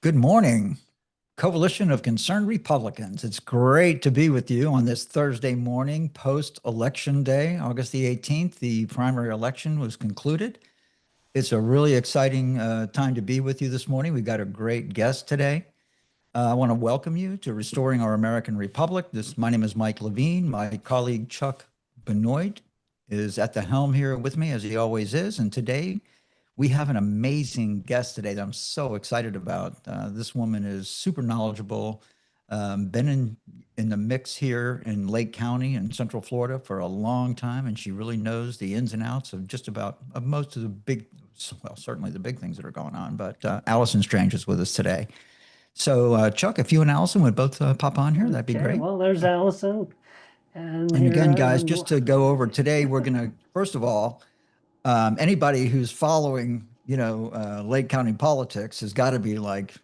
Good morning, Coalition of Concerned Republicans. It's great to be with you on this Thursday morning post-election day, August the 18th. The primary election was concluded. It's a really exciting time to be with you this morning. We've got a great guest today. I want to welcome you to Restoring Our American Republic. My name is Mike Levine. My colleague Chuck Benoit is at the helm here with me, as he always is. And today we have an amazing guest today that I'm so excited about. This woman is super knowledgeable, been in the mix here in Lake County in Central Florida for a long time, and she really knows the ins and outs of just about of most of the big, well, certainly the big things that are going on. But Alison Strange is with us today. So Chuck, if you and Alison would both pop on here, that'd be Okay, great. well, there's Allison. And And here again, I guys, am. just to go over today, we're going to, first of all, anybody who's following, Lake County politics has got to be like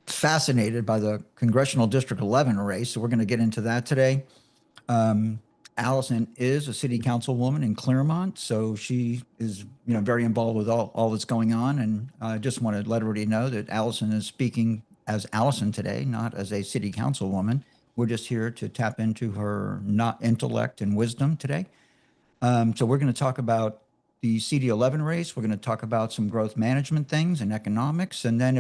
fascinated by the Congressional District 11 race. So we're going to get into that today. Allison is a city councilwoman in Clermont, so she is, very involved with all that's going on. And I just want to let everybody know that Allison is speaking as Allison today, not as a city councilwoman. We're just here to tap into her not intellect and wisdom today. So we're going to talk about the CD11 race. We're going to talk about some growth management things and economics. And then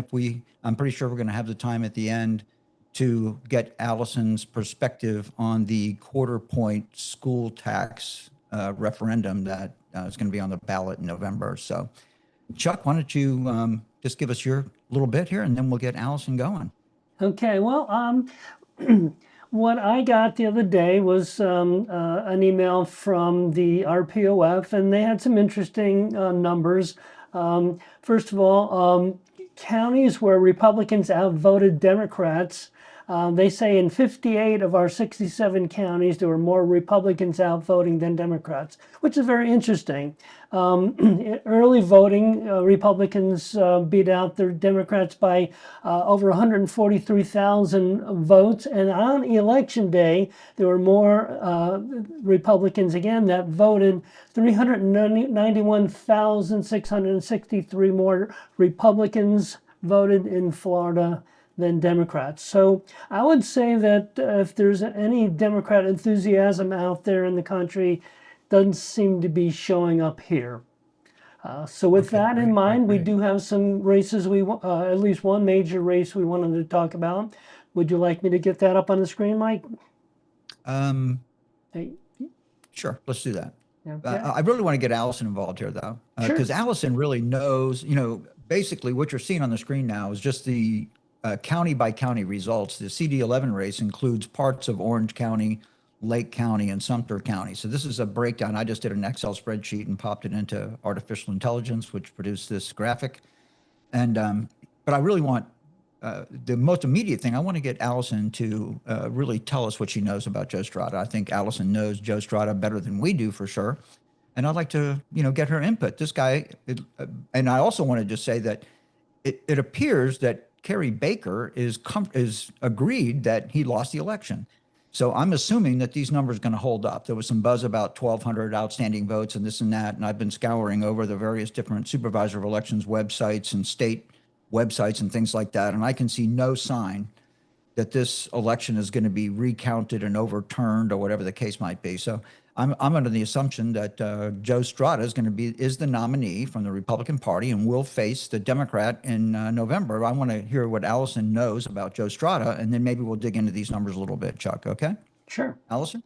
I'm pretty sure we're going to have the time at the end to get Allison's perspective on the quarter point school tax referendum that is going to be on the ballot in November. So Chuck, why don't you just give us your little bit here and then we'll get Allison going. Okay, well, what I got the other day was an email from the RPOF, and they had some interesting numbers. First of all, counties where Republicans outvoted Democrats. They say in 58 of our 67 counties, there were more Republicans outvoting than Democrats, which is very interesting. Early voting, Republicans beat out the Democrats by over 143,000 votes. And on election day, there were more Republicans again that voted. 391,663 more Republicans voted in Florida than Democrats. So I would say that if there's any Democrat enthusiasm out there in the country, doesn't seem to be showing up here. So with that in mind, we do have some races, at least one major race we wanted to talk about. Would you like me to get that up on the screen, Mike? Hey. Sure, let's do that. Okay. I really want to get Allison involved here, though, because Allison really knows, basically what you're seeing on the screen now is just the county by county results. The CD11 race includes parts of Orange County, Lake County, and Sumter County. So this is a breakdown. I just did an Excel spreadsheet and popped it into artificial intelligence, which produced this graphic. And but I really want the most immediate thing. I want to get Allison to really tell us what she knows about Joe Strada. I think Allison knows Joe Strada better than we do for sure. And I'd like to, get her input. This guy, and I also want to just say that it appears that Kerry Baker is agreed that he lost the election. So I'm assuming that these numbers are going to hold up. There was some buzz about 1,200 outstanding votes and this and that. And I've been scouring over the various different supervisor of elections websites and state websites and things like that. And I can see no sign that this election is going to be recounted and overturned or whatever the case might be. So I'm under the assumption that Joe Strada is the nominee from the Republican Party and will face the Democrat in November. I want to hear what Allison knows about Joe Strada, and then maybe we'll dig into these numbers a little bit, Chuck. Okay? Sure. Allison?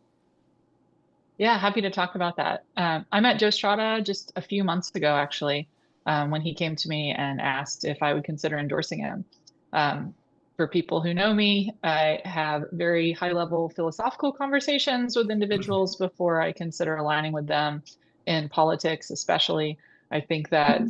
Yeah, happy to talk about that. I met Joe Strada just a few months ago, actually, when he came to me and asked if I would consider endorsing him. For people who know me, I have very high-level philosophical conversations with individuals before I consider aligning with them in politics, especially. I think that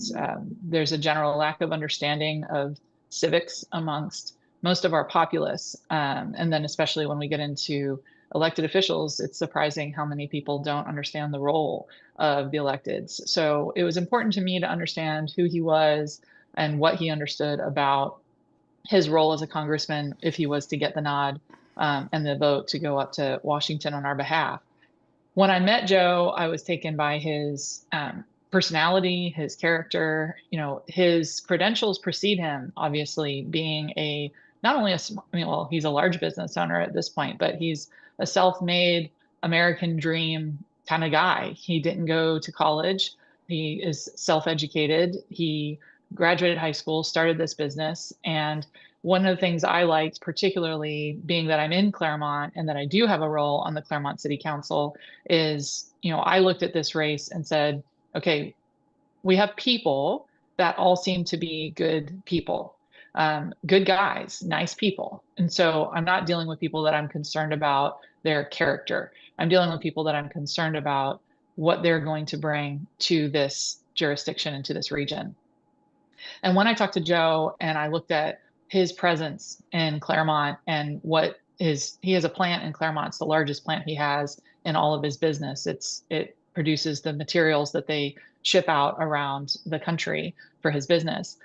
there's a general lack of understanding of civics amongst most of our populace. And then especially when we get into elected officials, it's surprising how many people don't understand the role of the electeds. So it was important to me to understand who he was and what he understood about his role as a congressman if he was to get the nod and the vote to go up to Washington on our behalf. When I met Joe, I was taken by his personality, his character, his credentials precede him, obviously being not only well, he's a large business owner at this point, but he's a self-made American dream kind of guy. He didn't go to college. He is self-educated. He graduated high school, started this business. And one of the things I liked, particularly being that I'm in Clermont and that I do have a role on the Clermont City Council, is, I looked at this race and said, okay, we have people that all seem to be good people, good guys, nice people. And so I'm not dealing with people that I'm concerned about their character. I'm dealing with people that I'm concerned about what they're going to bring to this jurisdiction and to this region. And when I talked to Joe and I looked at his presence in Clermont and he has a plant in Clermont. It's the largest plant he has in all of his business. It produces the materials that they ship out around the country for his business.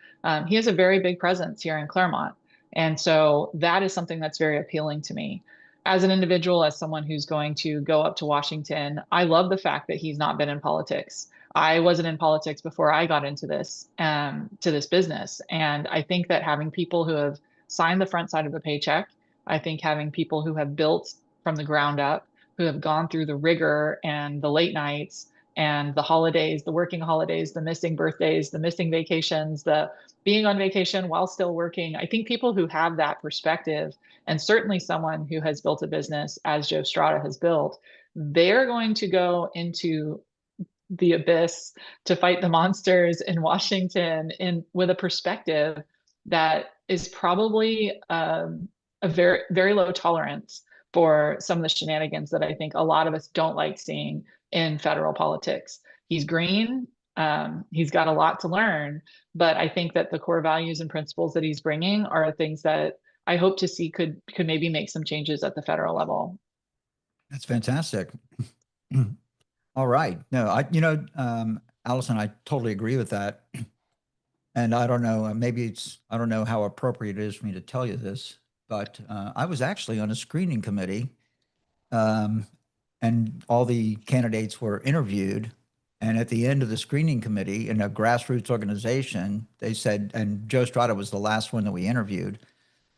He has a very big presence here in Clermont. And so that is something that's very appealing to me. As an individual, as someone who's going to go up to Washington, I love the fact that he's not been in politics. I wasn't in politics before I got into this, to this business. And I think that having people who have signed the front side of the paycheck, I think having people who have built from the ground up, who have gone through the rigor and the late nights and the holidays, the working holidays, the missing birthdays, the missing vacations, the being on vacation while still working. I think people who have that perspective, and certainly someone who has built a business as Joe Strada has built, they're going to go into the abyss to fight the monsters in Washington with a perspective that is probably a very, very low tolerance for some of the shenanigans that I think a lot of us don't like seeing in federal politics. He's green. He's got a lot to learn, but I think that the core values and principles that he's bringing are things that I hope to see could maybe make some changes at the federal level. That's fantastic. All right. No, Alison, I totally agree with that. And I don't know, I don't know how appropriate it is for me to tell you this, but I was actually on a screening committee, and all the candidates were interviewed. And at the end of the screening committee in a grassroots organization, they said, and Joe Strada was the last one that we interviewed.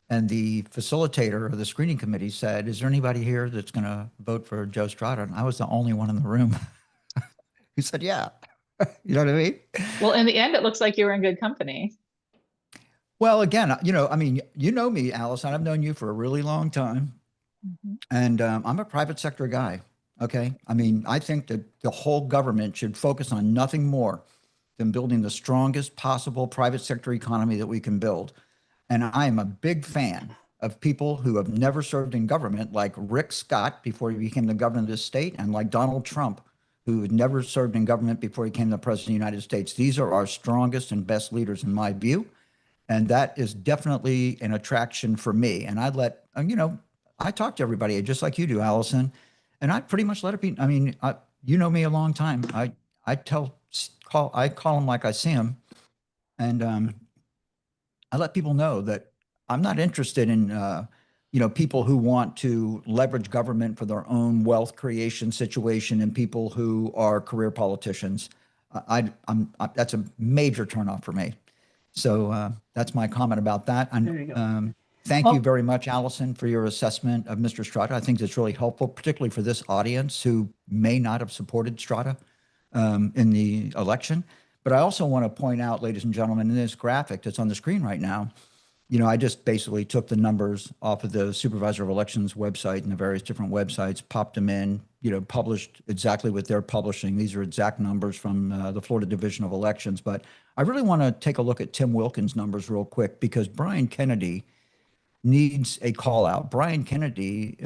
And the facilitator of the screening committee said, is there anybody here that's going to vote for Joe Strada? And I was the only one in the room. He said, yeah. You know what I mean? Well, in the end, it looks like you were in good company. Well, again, I mean, you know me, Alison. I've known you for a really long time. Mm-hmm. And I'm a private sector guy. Okay. I mean, I think that the whole government should focus on nothing more than building the strongest possible private sector economy that we can build. And I am a big fan of people who have never served in government, like Rick Scott before he became the governor of this state, and like Donald Trump, who had never served in government before he became the president of the United States. These are our strongest and best leaders in my view. And that is definitely an attraction for me. And I I talk to everybody just like you do, Alison. And I pretty much let it be. I mean, you know me a long time. I call them like I see them. And I let people know that I'm not interested in, people who want to leverage government for their own wealth creation situation and people who are career politicians. That's a major turnoff for me. So that's my comment about that. There you go. Thank you very much, Alison, for your assessment of Mr. Strada. I think that's really helpful, particularly for this audience who may not have supported Strada in the election. But I also want to point out, ladies and gentlemen, in this graphic that's on the screen right now, I just basically took the numbers off of the Supervisor of Elections website and the various different websites, popped them in, published exactly what they're publishing. These are exact numbers from the Florida Division of Elections. But I really want to take a look at Tim Wilkins' numbers real quick, because Bryan Kennedy needs a call out. Bryan Kennedy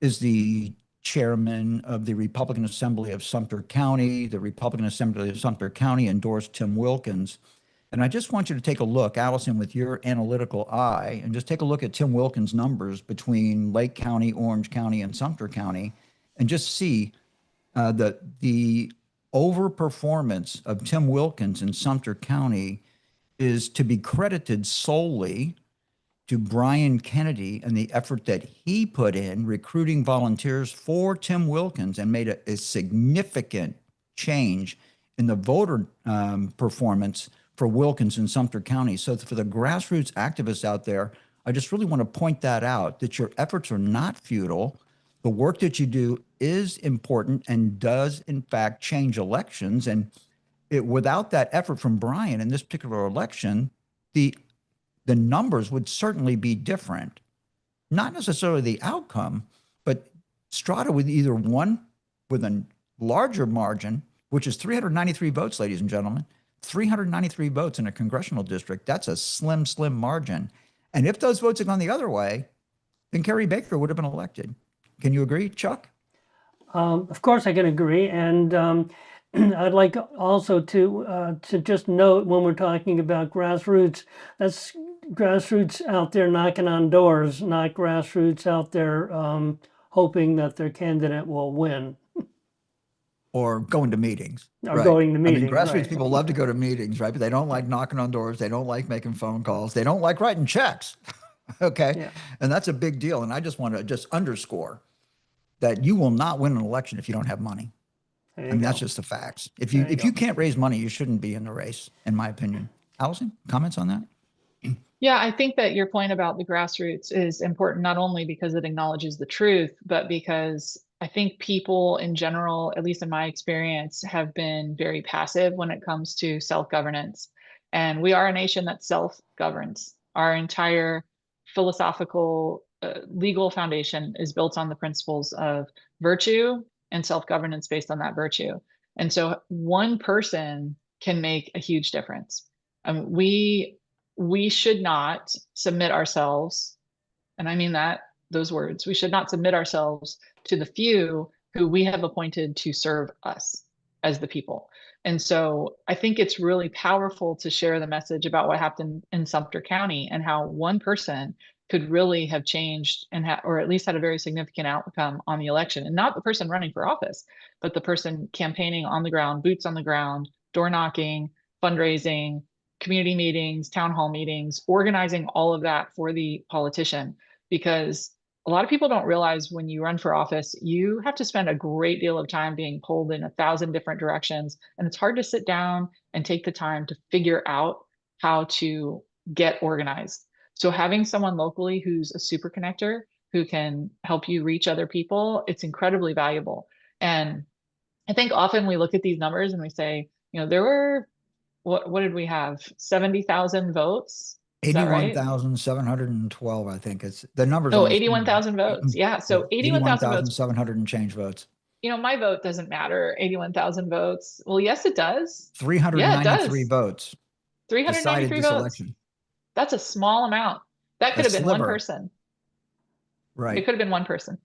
is the chairman of the Republican Assembly of Sumter County. The Republican Assembly of Sumter County endorsed Tim Wilkins. And I just want you to take a look, Alison, with your analytical eye, and just take a look at Tim Wilkins' numbers between Lake County, Orange County, and Sumter County, and just see the overperformance of Tim Wilkins in Sumter County is to be credited solely to Bryan Kennedy and the effort that he put in recruiting volunteers for Tim Wilkins, and made a significant change in the voter performance for Wilkins in Sumter County. So for the grassroots activists out there, I just really want to point that out, that your efforts are not futile. The work that you do is important and does, in fact, change elections. And without that effort from Bryan in this particular election, the numbers would certainly be different. Not necessarily the outcome, but Strada with either won with a larger margin, which is 393 votes, ladies and gentlemen, 393 votes in a congressional district. That's a slim, slim margin. And if those votes had gone the other way, then Kerry Baker would have been elected. Can you agree, Chuck? Of course, I can agree, and I'd like also to just note when we're talking about grassroots, that's grassroots out there knocking on doors, not grassroots out there hoping that their candidate will win. Or going to meetings. Or going to meetings, I mean, grassroots right. people love to go to meetings, right? But they don't like knocking on doors. They don't like making phone calls. They don't like writing checks. Okay. Yeah. And that's a big deal. And I just want to just underscore that you will not win an election if you don't have money. I mean, that's just the facts. If you can't raise money, you shouldn't be in the race, in my opinion. Alison, comments on that? Yeah, I think that your point about the grassroots is important, not only because it acknowledges the truth, but because I think people in general, at least in my experience, have been very passive when it comes to self-governance. And we are a nation that self-governs. Our entire philosophical, legal foundation is built on the principles of virtue and self-governance based on that virtue. And so one person can make a huge difference. We should not submit ourselves, and I mean those words, we should not submit ourselves to the few who we have appointed to serve us as the people. And so I think it's really powerful to share the message about what happened in Sumter County and how one person could really have changed or at least had a very significant outcome on the election. And not the person running for office, but the person campaigning on the ground, boots on the ground, door knocking, fundraising, community meetings, town hall meetings, organizing all of that for the politician. Because a lot of people don't realize when you run for office, you have to spend a great deal of time being pulled in 1,000 different directions. And it's hard to sit down and take the time to figure out how to get organized. So having someone locally who's a super connector, who can help you reach other people, it's incredibly valuable. And I think often we look at these numbers and we say, there were, what did we have? 70,000 votes. 81,712, I think it's the numbers. Oh, 81,000 votes. Yeah. So 81,000 votes. 700 and change votes. My vote doesn't matter. 81,000 votes. Well, yes, it does. 393 votes. 393 votes. Election. That's a small amount. That could have been one person. Right. It could have been one person.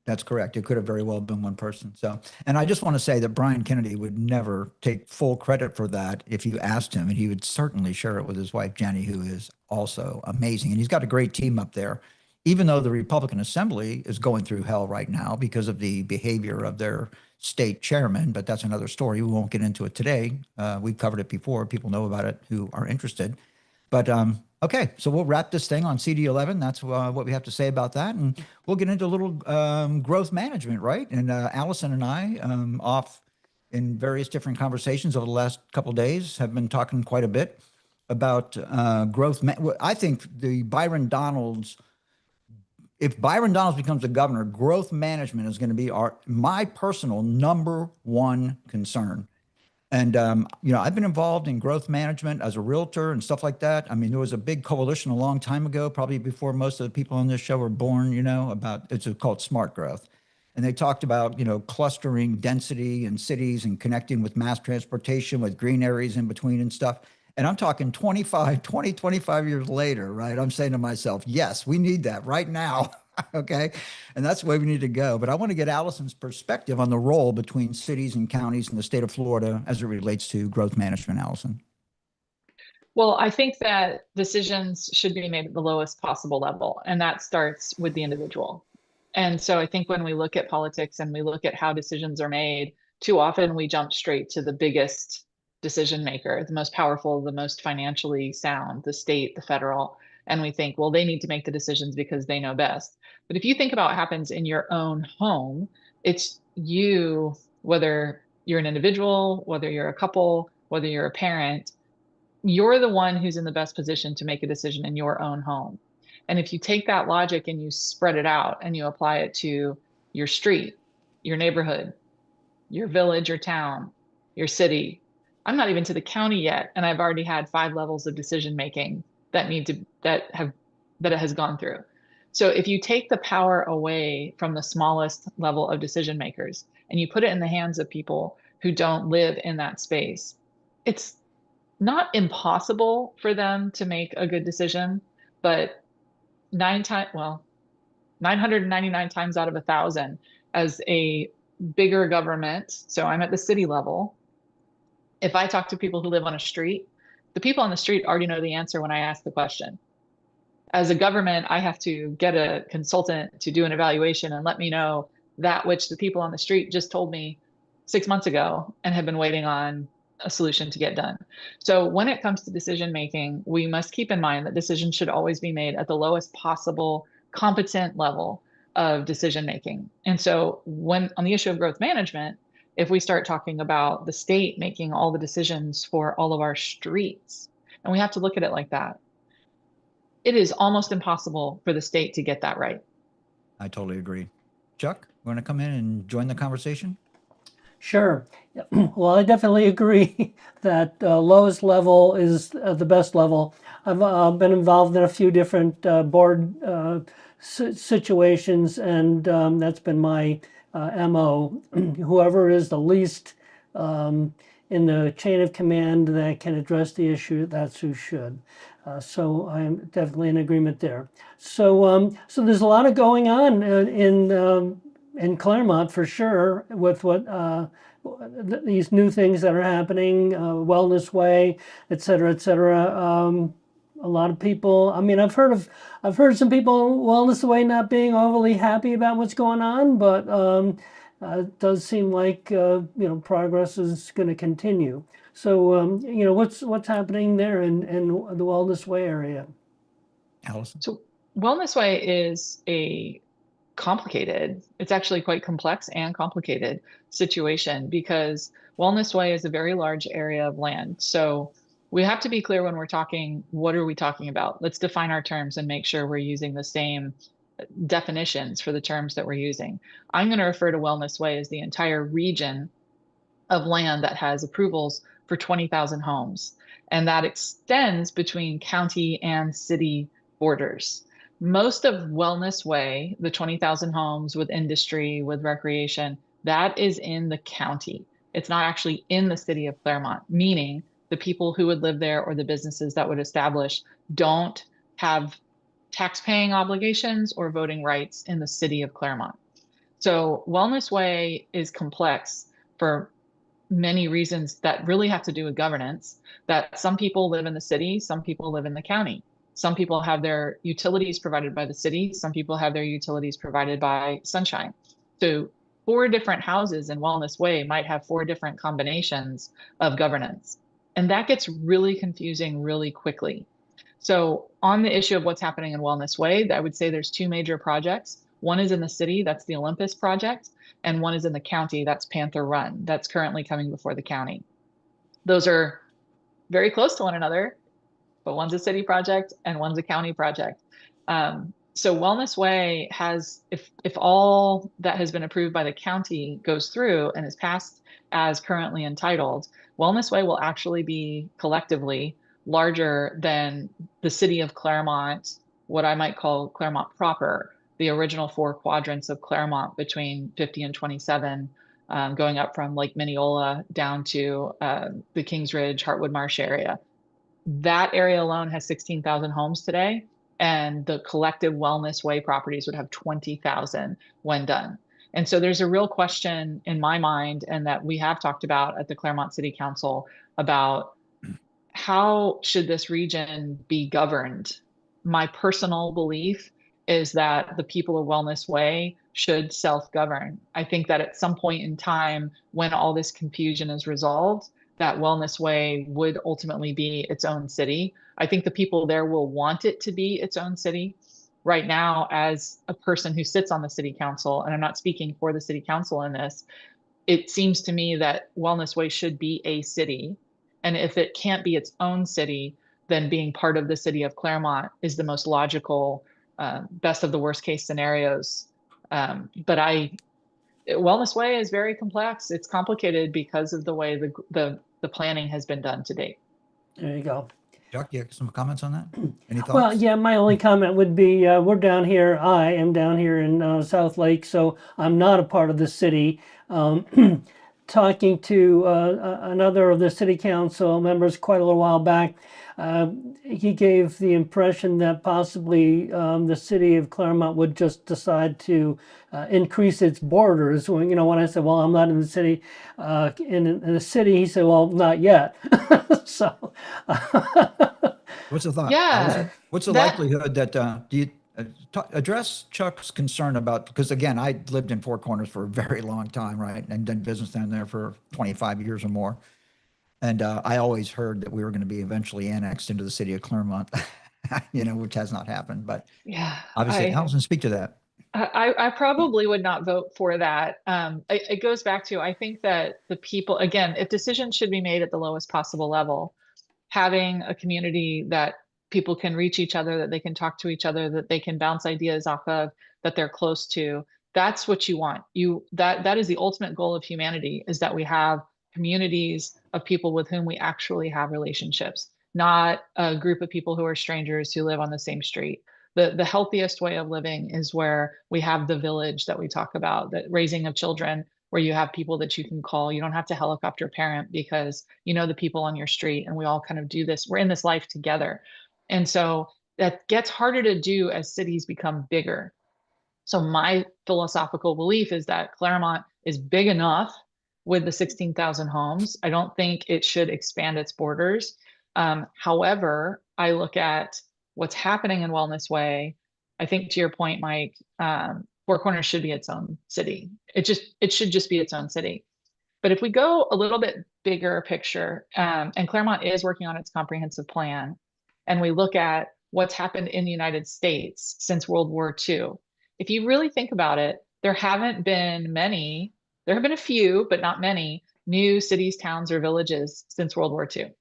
That's correct. It could have very well been one person. So, and I just want to say that Bryan Kennedy would never take full credit for that if you asked him, and he would certainly share it with his wife, Jenny, who is also amazing. And he's got a great team up there, even though the Republican Assembly is going through hell right now because of the behavior of their state chairman. But that's another story. We won't get into it today. We've covered it before. People know about it who are interested. But okay, so we'll wrap this thing on CD11. That's what we have to say about that. And we'll get into a little growth management, right? And Alison and I, off in various different conversations over the last couple of days, have been talking quite a bit about growth. I think if Byron Donalds becomes the governor, growth management is going to be my personal #1 concern. And, I've been involved in growth management as a realtor and stuff like that. I mean, there was a big coalition a long time ago, probably before most of the people on this show were born, it's called smart growth. And they talked about, clustering density in cities and connecting with mass transportation with green areas in between and stuff. And I'm talking 25 years later, right? I'm saying to myself, yes, we need that right now. Okay. And that's the way we need to go. But I want to get Alison's perspective on the role between cities and counties in the state of Florida as it relates to growth management, Alison. Well, I think that decisions should be made at the lowest possible level, and that starts with the individual. And so I think when we look at politics and we look at how decisions are made, too often we jump straight to the biggest decision maker, the most powerful, the most financially sound, the state, the federal. And we think, well, they need to make the decisions because they know best. But if you think about what happens in your own home, it's you, whether you're an individual, whether you're a couple, whether you're a parent, you're the one who's in the best position to make a decision in your own home. And if you take that logic and you spread it out and you apply it to your street, your neighborhood, your village or town, your city, I'm not even to the county yet, and I've already had 5 levels of decision making that it has gone through. So if you take the power away from the smallest level of decision makers and you put it in the hands of people who don't live in that space, it's not impossible for them to make a good decision, but 999 times out of 1,000 as a bigger government. So I'm at the city level. If I talk to people who live on a street, the people on the street already know the answer when I ask the question. As a government, I have to get a consultant to do an evaluation and let me know that which the people on the street just told me 6 months ago and have been waiting on a solution to get done. So when it comes to decision making, we must keep in mind that decisions should always be made at the lowest possible competent level of decision making. And so when on the issue of growth management, if we start talking about the state making all the decisions for all of our streets, and we have to look at it like that, it is almost impossible for the state to get that right. I totally agree. Chuck, want to come in and join the conversation? Sure. Well, I definitely agree that lowest level is the best level. I've been involved in a few different board situations, and that's been my MO. Whoever is the least in the chain of command that can address the issue, that's who should. So I'm definitely in agreement there. So there's a lot of going on in Clermont for sure with what these new things that are happening, Wellness Way, et cetera, et cetera. A lot of people. I mean, I've heard some people Wellness Way not being overly happy about what's going on, but it does seem like progress is going to continue. So what's happening there in the Wellness Way area? Alison? So Wellness Way is it's actually quite complex and complicated situation because Wellness Way is a very large area of land. So we have to be clear when we're talking, what are we talking about? Let's define our terms and make sure we're using the same definitions for the terms that we're using. I'm going to refer to Wellness Way as the entire region of land that has approvals for 20,000 homes. And that extends between county and city borders. Most of Wellness Way, the 20,000 homes with industry, with recreation, that is in the county. It's not actually in the city of Clermont, meaning the people who would live there or the businesses that would establish don't have tax-paying obligations or voting rights in the city of Clermont. So Wellness Way is complex for many reasons that really have to do with governance, that some people live in the city, some people live in the county. Some people have their utilities provided by the city. Some people have their utilities provided by Sunshine. So 4 different houses in Wellness Way might have 4 different combinations of governance. And that gets really confusing really quickly. So on the issue of what's happening in Wellness Way, I would say there's 2 major projects. One is in the city, that's the Olympus project, and one is in the county, that's Panther Run, that's currently coming before the county. Those are very close to one another, but one's a city project and one's a county project. So Wellness Way has, if all that has been approved by the county goes through and is passed as currently entitled, Wellness Way will actually be collectively larger than the city of Clermont, what I might call Clermont proper, the original 4 quadrants of Clermont between 50 and 27, going up from Lake Mineola down to the Kings Ridge, Heartwood Marsh area. That area alone has 16,000 homes today, and the collective Wellness Way properties would have 20,000 when done. And so there's a real question in my mind, and that we have talked about at the Clermont City Council, about how should this region be governed. My personal belief is that the people of Wellness Way should self-govern. I think that at some point in time, when all this confusion is resolved, that Wellness Way would ultimately be its own city. I think the people there will want it to be its own city. Right now, as a person who sits on the city council, and I'm not speaking for the city council in this, it seems to me that Wellness Way should be a city. And if it can't be its own city, then being part of the city of Clermont is the most logical, best of the worst case scenarios. But Wellness Way is very complex. It's complicated because of the way the planning has been done to date. There you go. Chuck, you have some comments on that? Any thoughts? Well, yeah, my only comment would be we're down here. I am down here in South Lake, so I'm not a part of the city. Talking to another of the city council members quite a little while back, he gave the impression that possibly the city of Clermont would just decide to increase its borders. When, when I said, well, I'm not in the city, in the city, he said, well, not yet. So what's the thought? Yeah. Allison? What's the likelihood that, do you address Chuck's concern about, because again, I lived in Four Corners for a very long time, right? And done business down there for 25 years or more. And I always heard that we were going to be eventually annexed into the city of Clermont, which has not happened. But yeah, obviously, Allison, speak to that. I probably would not vote for that. It goes back to, I think that the people, again, if decisions should be made at the lowest possible level, having a community that people can reach each other, that they can talk to each other, that they can bounce ideas off of, that they're close to, that's what you want. That is the ultimate goal of humanity, is that we have communities of people with whom we actually have relationships, not a group of people who are strangers who live on the same street. The healthiest way of living is where we have the village that we talk about, that raising of children, where you have people that you can call. You don't have to helicopter parent because you know the people on your street, and we all kind of do this. We're in this life together. And so that gets harder to do as cities become bigger. So my philosophical belief is that Clermont is big enough with the 16,000 homes. I don't think it should expand its borders. However, I look at what's happening in Wellness Way. I think, to your point, Mike, Four Corners should be its own city. It should just be its own city. But if we go a little bit bigger picture, and Clermont is working on its comprehensive plan, and we look at what's happened in the United States since World War II, if you really think about it, there have been a few, but not many, new cities, towns, or villages since World War II.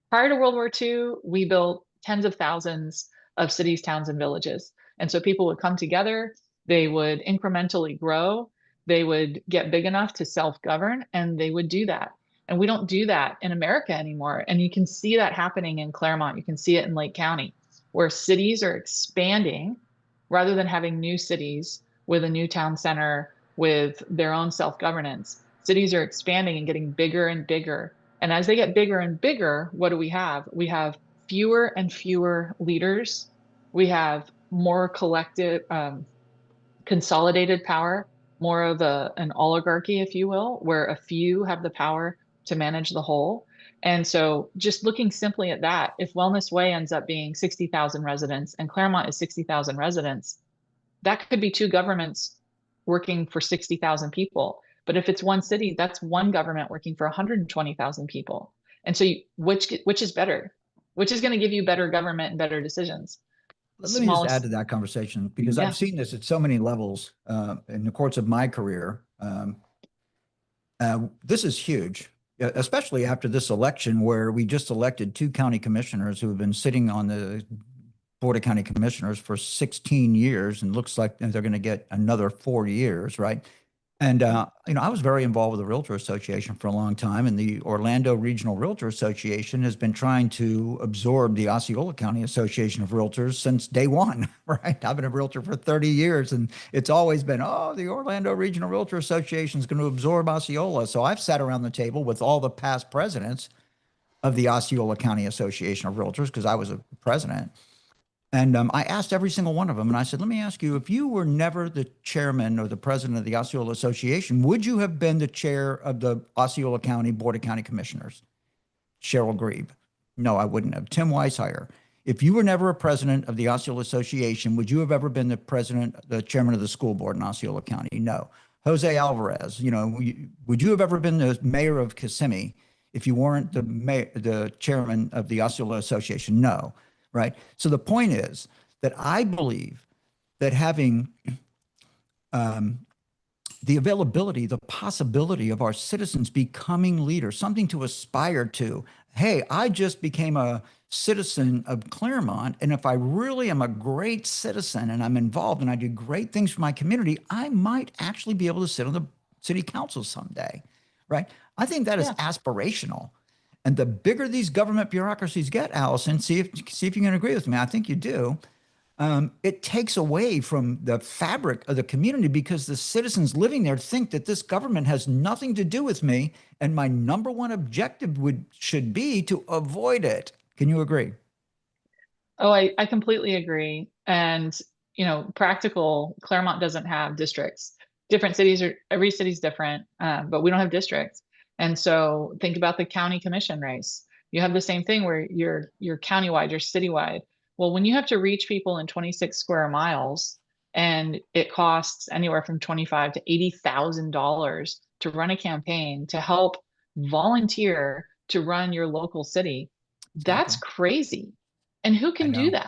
Prior to World War II, we built tens of thousands of cities, towns, and villages. And so people would come together, they would incrementally grow, they would get big enough to self-govern, and they would do that. And we don't do that in America anymore. And you can see that happening in Clermont. You can see it in Lake County, where cities are expanding rather than having new cities with a new town center with their own self-governance. Cities are expanding and getting bigger and bigger. And as they get bigger and bigger, what do we have? We have fewer and fewer leaders. We have more collective, consolidated power, more of an oligarchy, if you will, where a few have the power to manage the whole. And so just looking simply at that, if Wellness Way ends up being 60,000 residents and Clermont is 60,000 residents, that could be two governments working for 60,000 people. But if it's one city, that's one government working for 120,000 people. And so which is better? Which is going to give you better government and better decisions? Let me just add to that conversation, because I've seen this at so many levels in the course of my career. This is huge, especially after this election, where we just elected 2 county commissioners who have been sitting on the Board of County Commissioners for 16 years, and looks like they're going to get another 4 years, right? And, I was very involved with the Realtor Association for a long time, and the Orlando Regional Realtor Association has been trying to absorb the Osceola County Association of Realtors since day one, right? I've been a realtor for 30 years, and it's always been, the Orlando Regional Realtor Association is going to absorb Osceola. So I've sat around the table with all the past presidents of the Osceola County Association of Realtors, because I was a president. And I asked every single one of them, and I said, let me ask you, if you were never the chairman or the president of the Osceola Association, would you have been the chair of the Osceola County Board of County Commissioners? Cheryl Grebe. No, I wouldn't have. Tim Weishire. If you were never a president of the Osceola Association, would you have ever been the chairman of the school board in Osceola County? No. Jose Alvarez, would you have ever been the mayor of Kissimmee if you weren't the chairman of the Osceola Association? No. Right. So the point is that I believe that having the availability, the possibility of our citizens becoming leaders, something to aspire to. Hey, I just became a citizen of Clermont, and if I really am a great citizen and I'm involved and I do great things for my community, I might actually be able to sit on the city council someday, right? I think that is Yeah. aspirational. And the bigger these government bureaucracies get, Allison, see if you can agree with me. I think you do. It takes away from the fabric of the community because the citizens living there think that this government has nothing to do with me, and my number one objective should be to avoid it. Can you agree? Oh, I completely agree. And, practical, Claremont doesn't have districts. Different cities every city's different, but we don't have districts. And so think about the county commission race. You have the same thing where you're countywide, you're citywide. Well, when you have to reach people in 26 square miles and it costs anywhere from 25 to $80,000 to run a campaign to help volunteer to run your local city, that's Exactly. crazy. And who I can do know.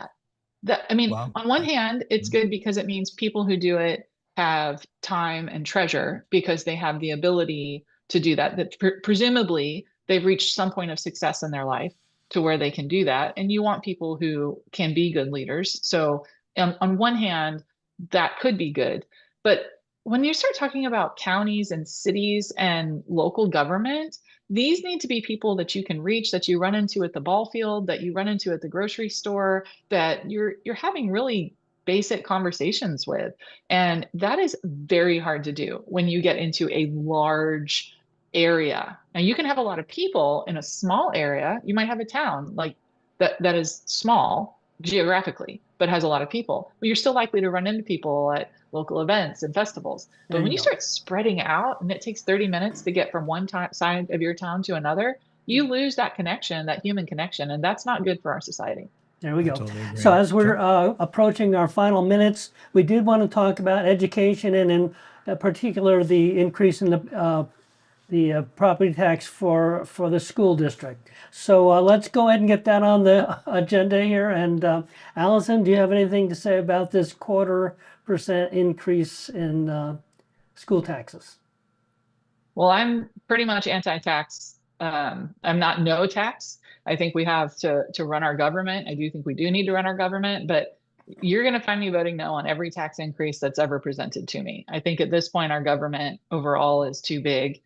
that? I mean, Well, on one hand, it's good because it means people who do it have time and treasure because they have the ability to do that. That presumably they've reached some point of success in their life to where they can do that. And you want people who can be good leaders. So on one hand, that could be good. But when you start talking about counties and cities and local government, these need to be people that you can reach, that you run into at the ball field, that you run into at the grocery store, that you're having really basic conversations with. And that is very hard to do when you get into a large area. Now you can have a lot of people in a small area. You might have a town like that is small geographically, but has a lot of people. But you're still likely to run into people at local events and festivals. There But when you you go. start spreading out and it takes 30 minutes to get from one side of your town to another, you lose that connection, that human connection, and that's not good for our society. There we I go. totally agree. So as we're Sure. approaching our final minutes, we did want to talk about education and in particular the increase in the property tax for the school district. So let's go ahead and get that on the agenda here. And Allison, do you have anything to say about this 0.25% increase in school taxes? Well, I'm pretty much anti-tax. I'm not no tax. I think we have to run our government. I do think we do need to run our government, but you're going to find me voting no on every tax increase that's ever presented to me. I think at this point, our government overall is too big.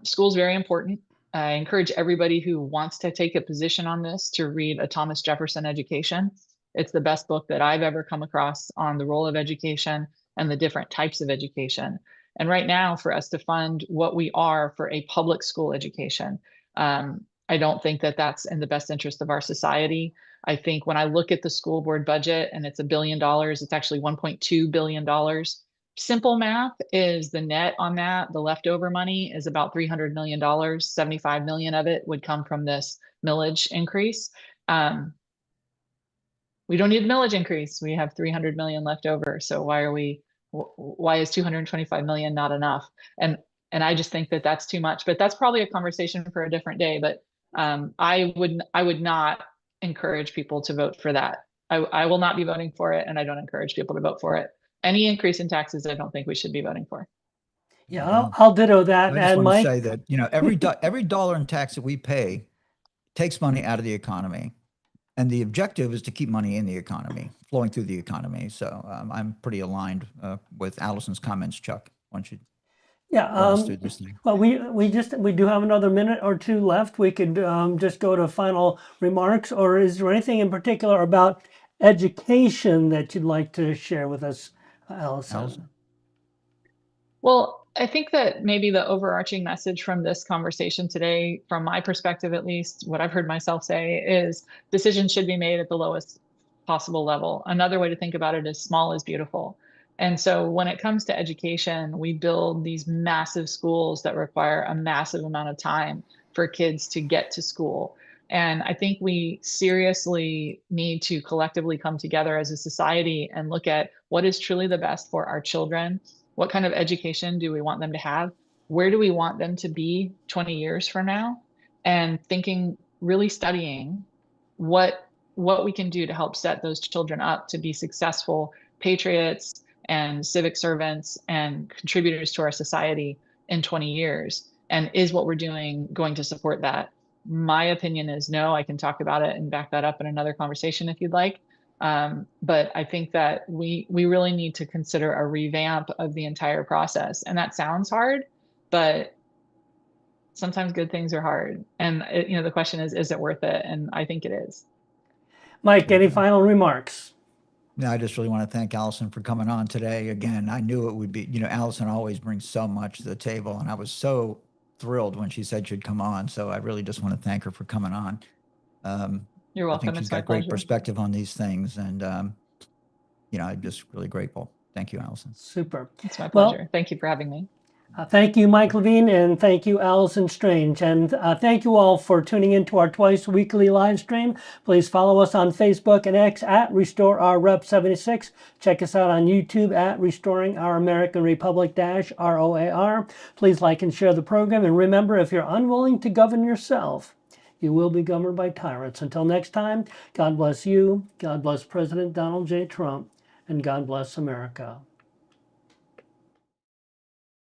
School's very important. I encourage everybody who wants to take a position on this to read A Thomas Jefferson Education. It's the best book that I've ever come across on the role of education and the different types of education. And right now, for us to fund what we are for a public school education, I don't think that that's in the best interest of our society. I think when I look at the school board budget and it's $1 billion, it's actually $1.2 billion. Simple math is the net on that. The leftover money is about $300 million. 75 million of it would come from this millage increase. We don't need a millage increase. We have 300 million left over. So why is 225 million not enough? And I just think that that's too much, but that's probably a conversation for a different day. But I would not encourage people to vote for that. I will not be voting for it, and I don't encourage people to vote for it. Any increase in taxes, I don't think we should be voting for. Yeah, Well, I'll ditto that. I just And want to Mike, say that, every dollar in tax that we pay takes money out of the economy. And the objective is to keep money in the economy, flowing through the economy. So I'm pretty aligned with Allison's comments, Chuck. Why don't you yeah, run us through this thing? well, we do have another minute or two left. We could just go to final remarks, or is there anything in particular about education that you'd like to share with us, Allison? Allison? Well, I think that maybe the overarching message from this conversation today, from my perspective at least, what I've heard myself say is decisions should be made at the lowest possible level. Another way to think about it is small is beautiful. And so when it comes to education, we build these massive schools that require a massive amount of time for kids to get to school. And I think we seriously need to collectively come together as a society and look at what is truly the best for our children. What kind of education do we want them to have? Where do we want them to be 20 years from now? And thinking, really studying what we can do to help set those children up to be successful patriots and civic servants and contributors to our society in 20 years? And is what we're doing going to support that? My opinion is no. I can talk about it and back that up in another conversation if you'd like. But I think that we really need to consider a revamp of the entire process. And that sounds hard, but sometimes good things are hard. And the question is it worth it? And I think it is. Mike, any final remarks? No, I just really want to thank Alison for coming on today. Again, I knew it would be, Alison always brings so much to the table, and I was so thrilled when she said she'd come on. So I really just want to thank her for coming on. You're welcome. I think she's got great perspective on these things, and I'm just really grateful. Thank you, Alison. Super. It's my pleasure. Thank you for having me. Thank you, Mike Levine, and thank you, Alison Strange. And thank you all for tuning into our twice weekly live stream. Please follow us on Facebook and X at RestoreOurRep76. Check us out on YouTube at Restoring Our American Republic -ROAR. Please like and share the program. And remember, if you're unwilling to govern yourself, you will be governed by tyrants. Until next time, God bless you, God bless President Donald J. Trump, and God bless America.